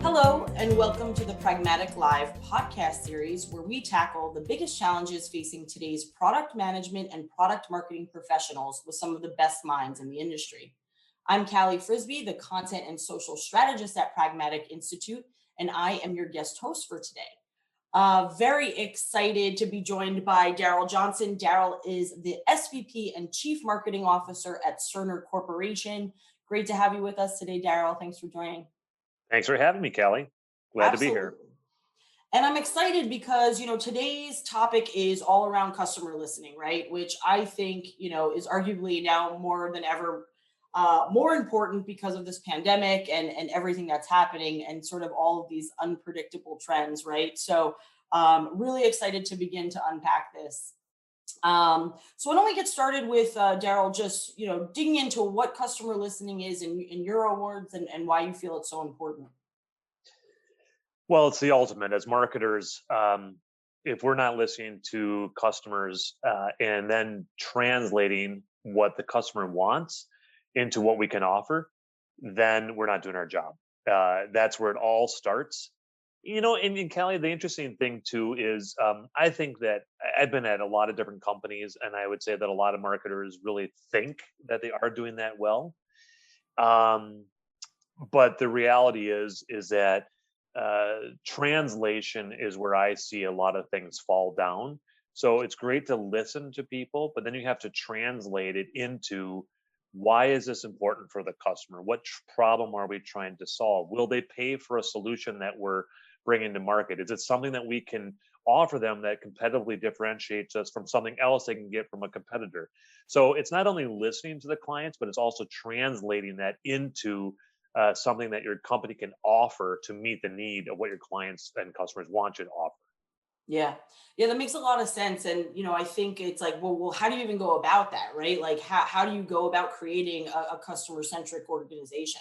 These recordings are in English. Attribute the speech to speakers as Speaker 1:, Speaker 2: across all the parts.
Speaker 1: Hello, and welcome to the Pragmatic Live podcast series, where we tackle the biggest challenges facing today's product management and product marketing professionals with some of the best minds in the industry. I'm Cali Frisbie, the content and social strategist at Pragmatic Institute, and I am your guest host for today. Very excited to be joined by Darrell Johnson. Darrell is the SVP and Chief Marketing Officer at Cerner Corporation. Great to have you with us today, Darrell. Thanks for joining.
Speaker 2: Thanks for having me, Kelly. Glad to be here.
Speaker 1: Absolutely. And I'm excited because, today's topic is all around customer listening, right? Which I think, is arguably now more than ever more important because of this pandemic and everything that's happening and sort of all of these unpredictable trends, right? So really excited to begin to unpack this. So why don't we get started with Darrell, just, digging into what customer listening is in your words and why you feel it's so important.
Speaker 2: Well, it's the ultimate as marketers. If we're not listening to customers and then translating what the customer wants into what we can offer, then we're not doing our job. That's where it all starts. In Cali, the interesting thing too is I think that I've been at a lot of different companies, and I would say that a lot of marketers really think that they are doing that well. Um, but the reality is that translation is where I see a lot of things fall down. So it's great to listen to people, but then you have to translate it into why is this important for the customer? What problem are we trying to solve? Will they pay for a solution that we're bringing to market? Is it something that we can offer them that competitively differentiates us from something else they can get from a competitor? So it's not only listening to the clients, but it's also translating that into something that your company can offer to meet the need of what your clients and customers want you to offer.
Speaker 1: Yeah. Yeah, that makes a lot of sense. And, I think it's like, well, how do you even go about that, right? Like, how do you go about creating a customer centric organization?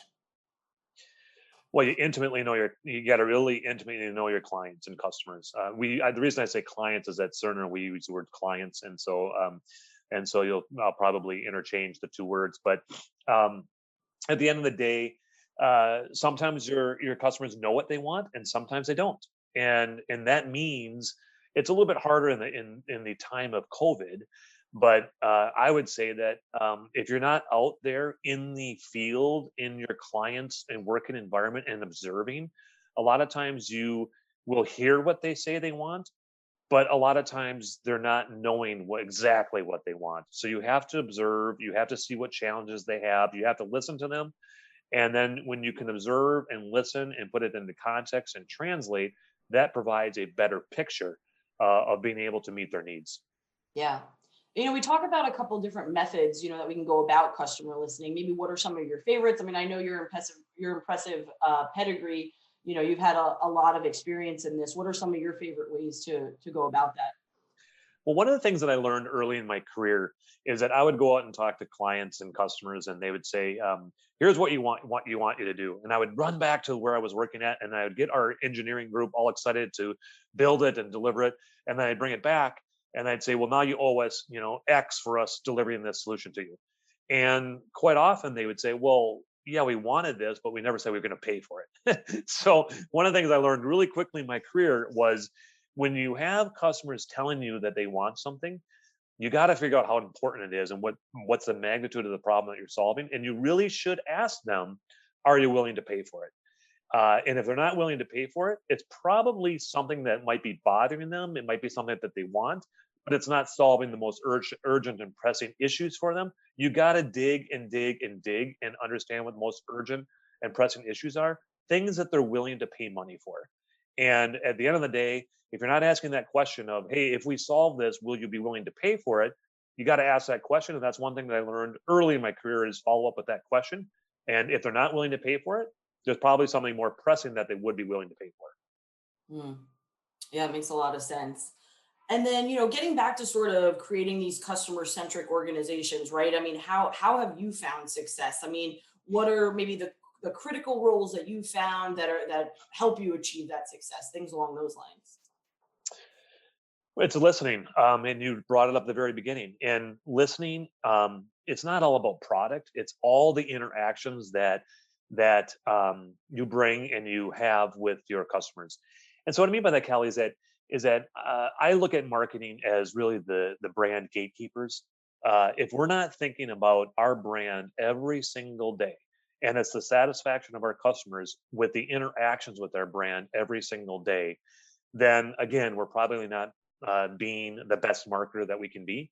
Speaker 2: Well, you got to really intimately know your clients and customers. The reason I say clients is that Cerner, we use the word clients. And so I'll probably interchange the two words, but um, at the end of the day, sometimes your customers know what they want, and sometimes they don't, and that means it's a little bit harder in the time of COVID. But I would say that if you're not out there in the field, in your clients and working environment and observing, a lot of times you will hear what they say they want, but a lot of times they're not knowing exactly what they want. So you have to observe, you have to see what challenges they have, you have to listen to them, and then when you can observe and listen and put it into context and translate, that provides a better picture of being able to meet their needs.
Speaker 1: Yeah. We talk about a couple different methods, that we can go about customer listening. Maybe what are some of your favorites? I mean, I know your impressive pedigree. You've had a lot of experience in this. What are some of your favorite ways to go about that?
Speaker 2: Well, one of the things that I learned early in my career is that I would go out and talk to clients and customers, and they would say, "Here's what you want you to do," and I would run back to where I was working at, and I would get our engineering group all excited to build it and deliver it, and then I'd bring it back, and I'd say, "Well, now you owe us, X for us delivering this solution to you," and quite often they would say, "Well, yeah, we wanted this, but we never said we were going to pay for it." So one of the things I learned really quickly in my career was when you have customers telling you that they want something, you got to figure out how important it is and what's the magnitude of the problem that you're solving, and you really should ask them, are you willing to pay for it? And if they're not willing to pay for it, it's probably something that might be bothering them. It might be something that they want, but it's not solving the most urgent and pressing issues for them. You got to dig and dig and dig and understand what the most urgent and pressing issues are, things that they're willing to pay money for. And at the end of the day, if you're not asking that question of, hey, if we solve this, will you be willing to pay for it? You got to ask that question. And that's one thing that I learned early in my career is follow up with that question. And if they're not willing to pay for it, there's probably something more pressing that they would be willing to pay for.
Speaker 1: Hmm. Yeah, it makes a lot of sense. And then, getting back to sort of creating these customer centric organizations, right? I mean, how have you found success? I mean, what are maybe the critical roles that you found that help you achieve that success? Things along those lines.
Speaker 2: It's listening, and you brought it up at the very beginning. And listening, it's not all about product. It's all the interactions that that you bring and you have with your customers. And so what I mean by that, Callie, is that I look at marketing as really the brand gatekeepers. If we're not thinking about our brand every single day, and it's the satisfaction of our customers with the interactions with our brand every single day, then again, we're probably not being the best marketer that we can be.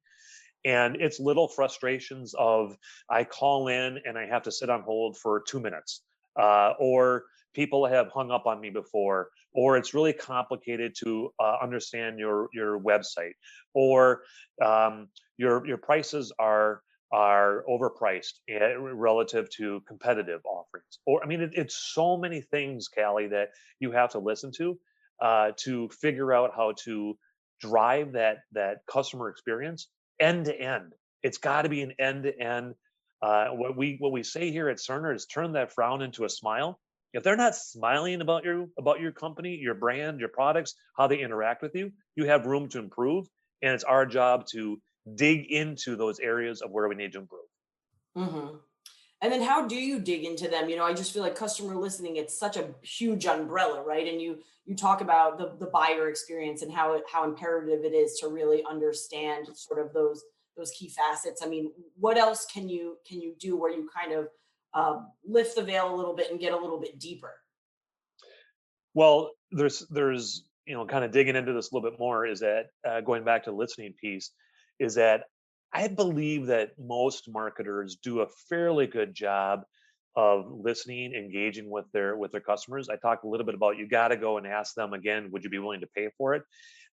Speaker 2: And it's little frustrations of I call in and I have to sit on hold for 2 minutes, or people have hung up on me before, or it's really complicated to understand your website, or your prices are overpriced relative to competitive offerings. Or I mean, it's so many things, Callie, that you have to listen to figure out how to drive that customer experience end to end. It's got to be an end to end. What we say here at Cerner is turn that frown into a smile. If they're not smiling about your company, your brand, your products, how they interact with you, you have room to improve. And it's our job to dig into those areas of where we need to improve.
Speaker 1: Hmm. And then how do you dig into them? I just feel like customer listening, it's such a huge umbrella, right? And you talk about the buyer experience and how imperative it is to really understand sort of those key facets. I mean, what else can you do where you kind of lift the veil a little bit and get a little bit deeper?
Speaker 2: Well, there's kind of digging into this a little bit more is that going back to the listening piece is that I believe that most marketers do a fairly good job of listening, engaging with their customers. I talked a little bit about you got to go and ask them again, would you be willing to pay for it?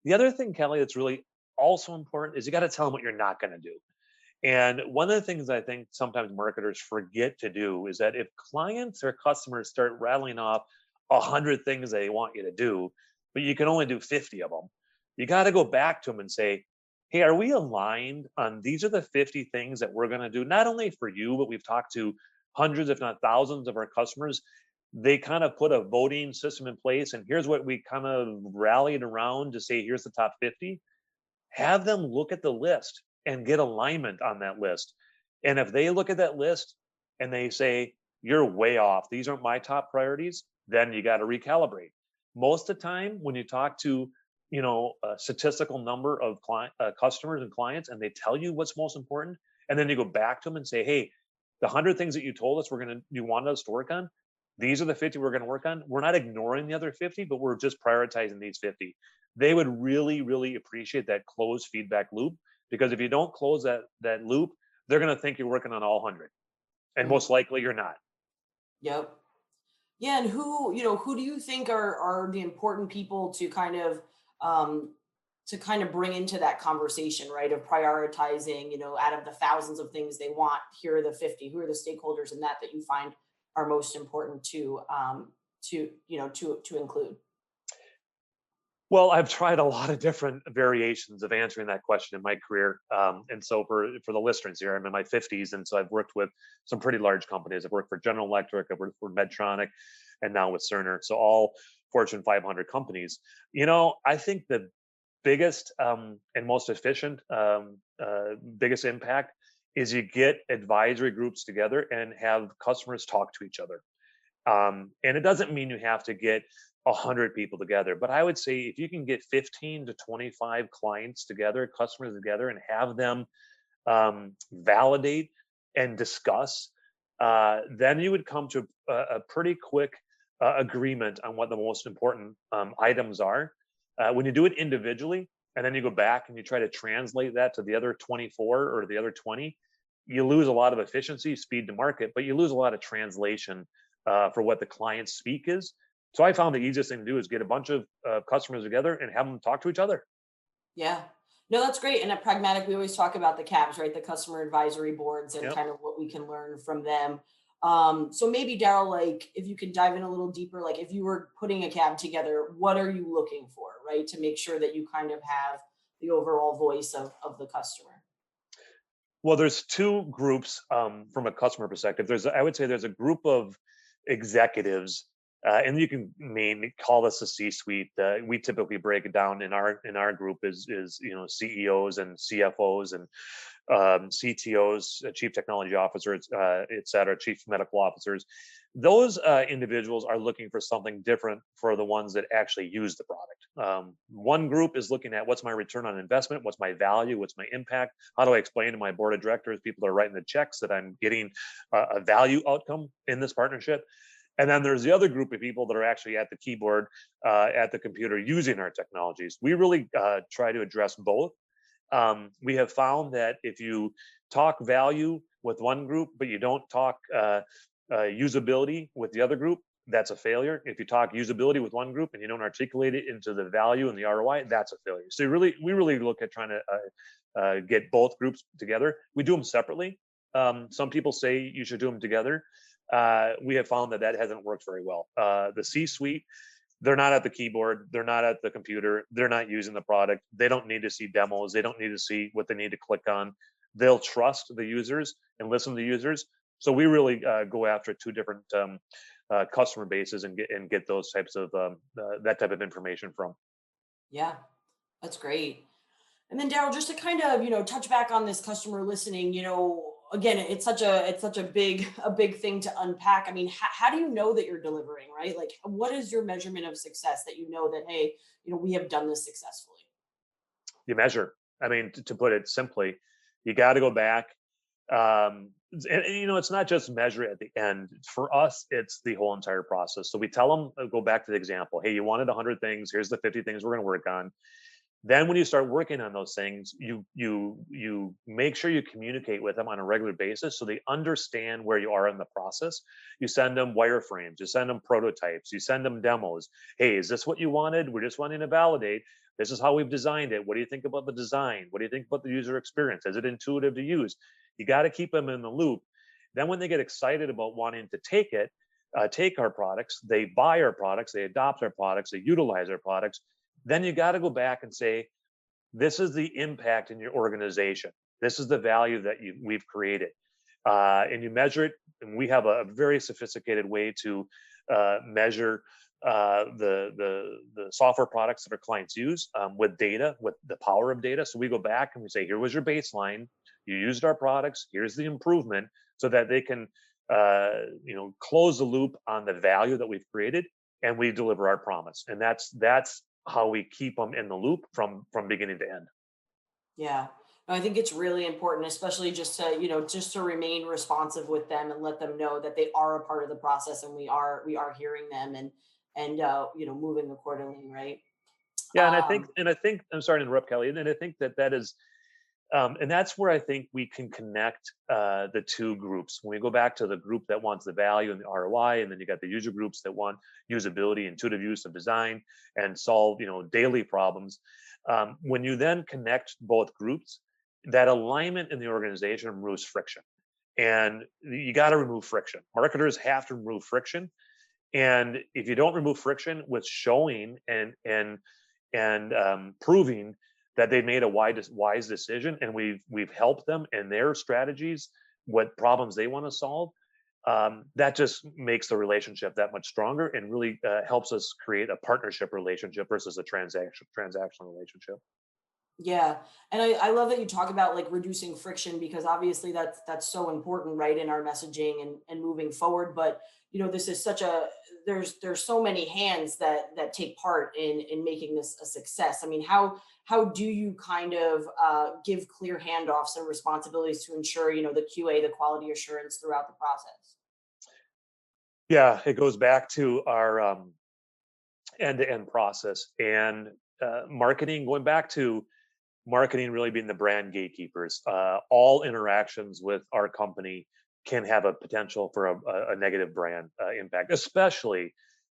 Speaker 2: The other thing, Kelly, that's really also important is you got to tell them what you're not going to do. And one of the things I think sometimes marketers forget to do is that if clients or customers start rattling off 100 things they want you to do, but you can only do 50 of them, you got to go back to them and say, hey, are we aligned on these are the 50 things that we're going to do, not only for you, but we've talked to hundreds, if not thousands of our customers. They kind of put a voting system in place. And here's what we kind of rallied around to say, here's the top 50. Have them look at the list and get alignment on that list. And if they look at that list and they say, you're way off, these aren't my top priorities, then you got to recalibrate. Most of the time, when you talk to a statistical number of customers and clients, and they tell you what's most important, and then you go back to them and say, hey, the 100 things that you told us you wanted us to work on, these are the 50 we're going to work on. We're not ignoring the other 50, but we're just prioritizing these 50. They would really, really appreciate that closed feedback loop, because if you don't close that loop, they're going to think you're working on all 100, and
Speaker 1: Mhm.
Speaker 2: most likely you're not.
Speaker 1: Yep. Yeah, and who do you think are the important people um to kind of bring into that conversation, right? Of prioritizing, out of the thousands of things they want, here are the 50. Who are the stakeholders in that you find are most important to include?
Speaker 2: Well, I've tried a lot of different variations of answering that question in my career, and so for the listeners here, I'm in my 50s, and so I've worked with some pretty large companies. I've worked for General Electric, I've worked for Medtronic, and now with Cerner. So all Fortune 500 companies. I think the biggest and most efficient, biggest impact is you get advisory groups together and have customers talk to each other. And it doesn't mean you have to get 100 people together, but I would say if you can get 15 to 25 clients together, customers together, and have them validate and discuss, then you would come to a pretty quick agreement on what the most important items are. When you do it individually, and then you go back and you try to translate that to the other 24 or the other 20, you lose a lot of efficiency, speed to market, but you lose a lot of translation for what the client speak is. So I found the easiest thing to do is get a bunch of customers together and have them talk to each other.
Speaker 1: Yeah. No, that's great. And at Pragmatic, we always talk about the CABs, right? The customer advisory boards and
Speaker 2: Yep.
Speaker 1: kind of what we can learn from them. So maybe Daryl, like if you could dive in a little deeper, like if you were putting a cab together, what are you looking for, right? To make sure that you kind of have the overall voice of the customer.
Speaker 2: Well, there's two groups from a customer perspective. I would say there's a group of executives, and you can call this a C-suite. We typically break it down in our group is CEOs and CFOs and CTOs, chief technology officers, et cetera, chief medical officers. Those individuals are looking for something different for the ones that actually use the product. One group is looking at what's my return on investment, what's my value, what's my impact, how do I explain to my board of directors, people that are writing the checks, that I'm getting a value outcome in this partnership. And then there's the other group of people that are actually at the keyboard, at the computer, using our technologies. We really try to address both. We have found that if you talk value with one group, but you don't talk usability with the other group, that's a failure. If you talk usability with one group and you don't articulate it into the value and the ROI, that's a failure. So we really look at trying to get both groups together. We do them separately. Some people say you should do them together. We have found that hasn't worked very well. The C-suite, they're not at the keyboard, they're not at the computer, they're not using the product. They don't need to see demos, they don't need to see what they need to click on. They'll trust the users and listen to the users. So we really go after two different customer bases and get those types of that type of information from.
Speaker 1: Yeah, that's great. And then Daryl, just to kind of, touch back on this customer listening, again, it's such a big thing to unpack. I mean, how do you know that you're delivering, right? Like, what is your measurement of success that you know that, hey, we have done this successfully?
Speaker 2: You measure. I mean, to put it simply, you got to go back. It's not just measure at the end. For us, it's the whole entire process. So we tell them, go back to the example. Hey, you wanted 100 things. Here's the 50 things we're going to work on. Then when you start working on those things, you make sure you communicate with them on a regular basis so they understand where you are in the process. You send them wireframes, you send them prototypes, you send them demos. Hey, is this what you wanted? We're just wanting to validate. This is how we've designed it. What do you think about the design? What do you think about the user experience? Is it intuitive to use? You got to keep them in the loop. Then when they get excited about wanting to take our products, they buy our products, they adopt our products, they utilize our products. Then you got to go back and say, this is the impact in your organization. This is the value that we've created. And you measure it. And we have a very sophisticated way to measure the software products that our clients use with data, with the power of data. So we go back and we say, here was your baseline. You used our products. Here's the improvement, so that they can close the loop on the value that we've created, and we deliver our promise. And that's how we keep them in the loop from beginning to end.
Speaker 1: Yeah. No, I think it's really important, especially just to remain responsive with them and let them know that they are a part of the process, and we are hearing them and moving accordingly, right?
Speaker 2: Yeah,
Speaker 1: Um,
Speaker 2: and I think I'm sorry to interrupt, Kelly, and I think that is, and that's where I think we can connect the two groups. When we go back to the group that wants the value and the ROI, and then you got the user groups that want usability, intuitive use of design, and solve daily problems. When you then connect both groups, that alignment in the organization removes friction, and you got to remove friction. Marketers have to remove friction, and if you don't remove friction with showing and proving that they made a wise decision, and we've helped them in their strategies, what problems they want to solve, that just makes the relationship that much stronger, and really helps us create a partnership relationship versus a transactional relationship.
Speaker 1: Yeah. And I love that you talk about like reducing friction, because obviously that's so important, right, in our messaging and moving forward. But this is such a there's so many hands that take part in making this a success. I mean, how do you kind of give clear handoffs and responsibilities to ensure, the QA, the quality assurance throughout the process?
Speaker 2: Yeah, it goes back to our end-to-end process, and marketing, going back to marketing really being the brand gatekeepers. All interactions with our company can have a potential for a negative brand impact, especially,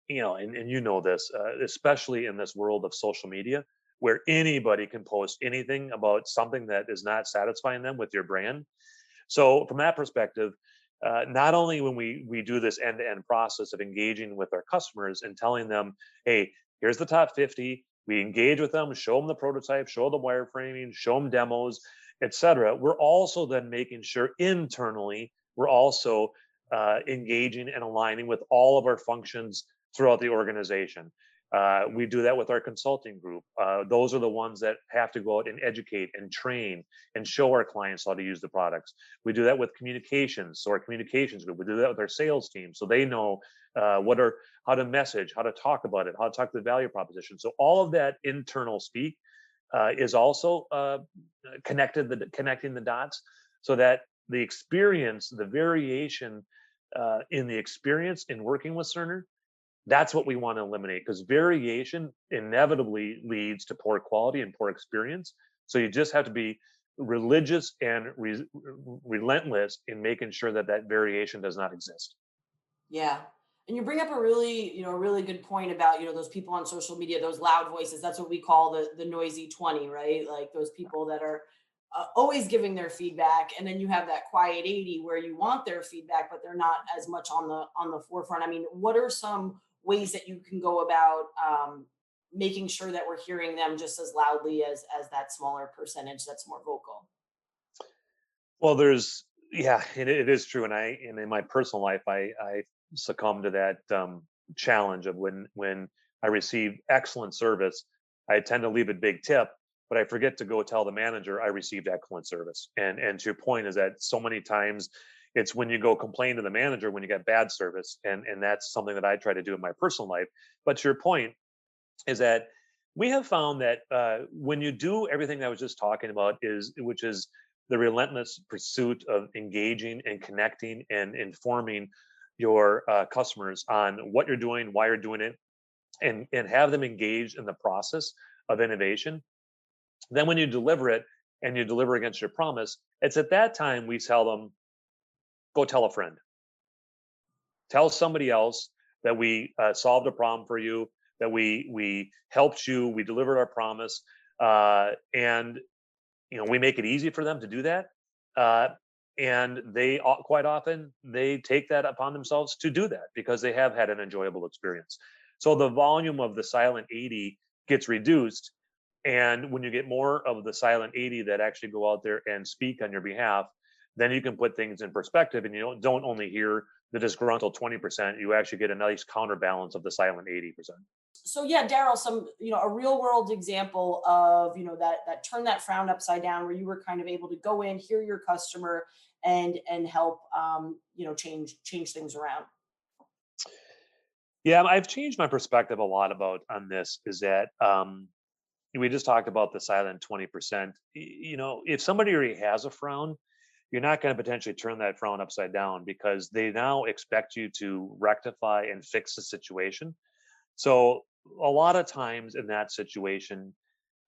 Speaker 2: and this, especially in this world of social media, where anybody can post anything about something that is not satisfying them with your brand. So from that perspective, not only when we do this end-to-end process of engaging with our customers and telling them, hey, here's the top 50, we engage with them, show them the prototype, show the wireframing, show them demos, etc. We're also then making sure internally we're also engaging and aligning with all of our functions throughout the organization. We do that with our consulting group. Those are the ones that have to go out and educate and train and show our clients how to use the products. We do that with communications, so our communications group. We do that with our sales team, so they know how to message, how to talk about it, how to talk to the value proposition. So all of that internal speak is also connecting the dots, so that the experience, the variation in the experience in working with Cerner, that's what we want to eliminate, because variation inevitably leads to poor quality and poor experience. So you just have to be religious and relentless in making sure that that variation does not exist.
Speaker 1: Yeah. And you bring up a really, a really good point about, those people on social media, those loud voices. That's what we call the noisy 20, right? Like those people that are always giving their feedback. And then you have that quiet 80 where you want their feedback, but they're not as much on the forefront. I mean, what are some ways that you can go about making sure that we're hearing them just as loudly as that smaller percentage that's more vocal?
Speaker 2: Well, yeah, it is true. And in my personal life, I succumb to that challenge of when I receive excellent service, I tend to leave a big tip, but I forget to go tell the manager I received excellent service. And to your point is that so many times it's when you go complain to the manager when you get bad service, and that's something that I try to do in my personal life. But to your point is that we have found that when you do everything that I was just talking about, which is the relentless pursuit of engaging and connecting and informing your customers on what you're doing, why you're doing it, and have them engaged in the process of innovation. Then when you deliver it and you deliver against your promise, it's at that time we tell them, go tell a friend, tell somebody else that we solved a problem for you, that we helped you, we delivered our promise, and we make it easy for them to do that. Uh, and quite often they take that upon themselves to do that because they have had an enjoyable experience. So the volume of the silent 80 gets reduced, and when you get more of the silent 80 that actually go out there and speak on your behalf, then you can put things in perspective, and you don't only hear the disgruntled 20%, you actually get a nice counterbalance of the silent 80%.
Speaker 1: So yeah, Darrell, some, a real world example of, that turn that frown upside down where you were kind of able to go in, hear your customer and help, change things around.
Speaker 2: Yeah, I've changed my perspective a lot about on this. Is that we just talked about the silent 20%. If somebody already has a frown, you're not going to potentially turn that frown upside down because they now expect you to rectify and fix the situation. So a lot of times in that situation,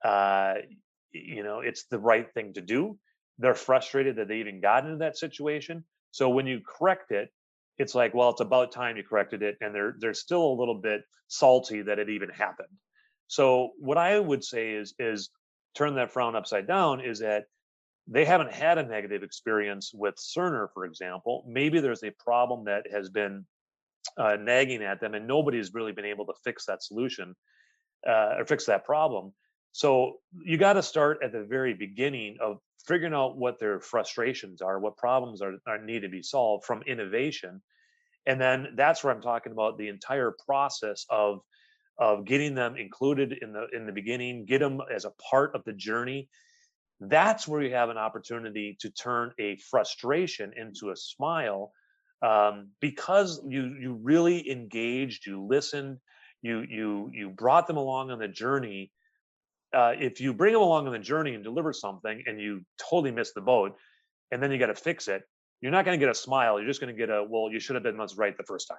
Speaker 2: uh, it's the right thing to do. They're frustrated that they even got into that situation. So when you correct it, it's like, well, it's about time you corrected it, and they're still a little bit salty that it even happened. So what I would say is turn that frown upside down is that they haven't had a negative experience with Cerner, for example. Maybe there's a problem that has been nagging at them, and nobody's really been able to fix that solution or fix that problem. So you got to start at the very beginning of figuring out what their frustrations are, what problems are need to be solved from innovation, and then that's where I'm talking about the entire process of getting them included in the beginning, get them as a part of the journey. That's where you have an opportunity to turn a frustration into a smile, because you really engaged, you listened, you brought them along on the journey. If you bring them along on the journey and deliver something and you totally miss the boat, and then you got to fix it, you're not going to get a smile. You're just going to get a, well, you should have been much right the first time.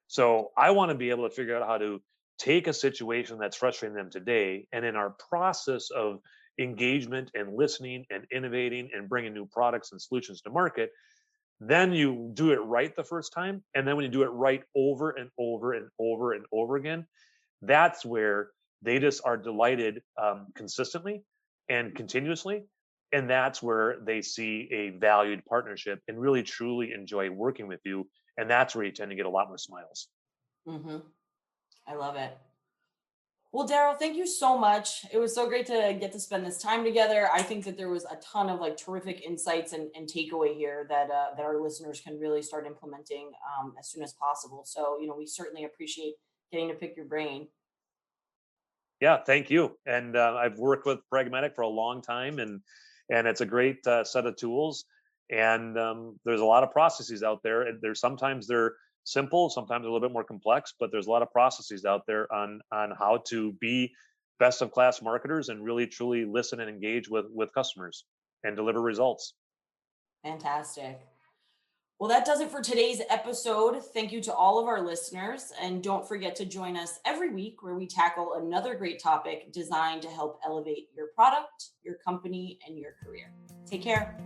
Speaker 2: So I want to be able to figure out how to take a situation that's frustrating them today, and in our process of engagement and listening and innovating and bringing new products and solutions to market, then you do it right the first time. And then when you do it right over and over and over and over again, that's where they just are delighted consistently and continuously. And that's where they see a valued partnership and really truly enjoy working with you. And that's where you tend to get a lot more smiles.
Speaker 1: Hmm. I love it. Well, Darrell, thank you so much. It was so great to get to spend this time together. I think that there was a ton of like terrific insights and takeaway here that our listeners can really start implementing as soon as possible. So, we certainly appreciate getting to pick your brain.
Speaker 2: Yeah, thank you. And I've worked with Pragmatic for a long time, and it's a great set of tools. And there's a lot of processes out there. And there's sometimes they're simple, sometimes they're a little bit more complex, but there's a lot of processes out there on how to be best of class marketers and really truly listen and engage with customers and deliver results.
Speaker 1: Fantastic. Well, that does it for today's episode. Thank you to all of our listeners. And don't forget to join us every week where we tackle another great topic designed to help elevate your product, your company, and your career. Take care.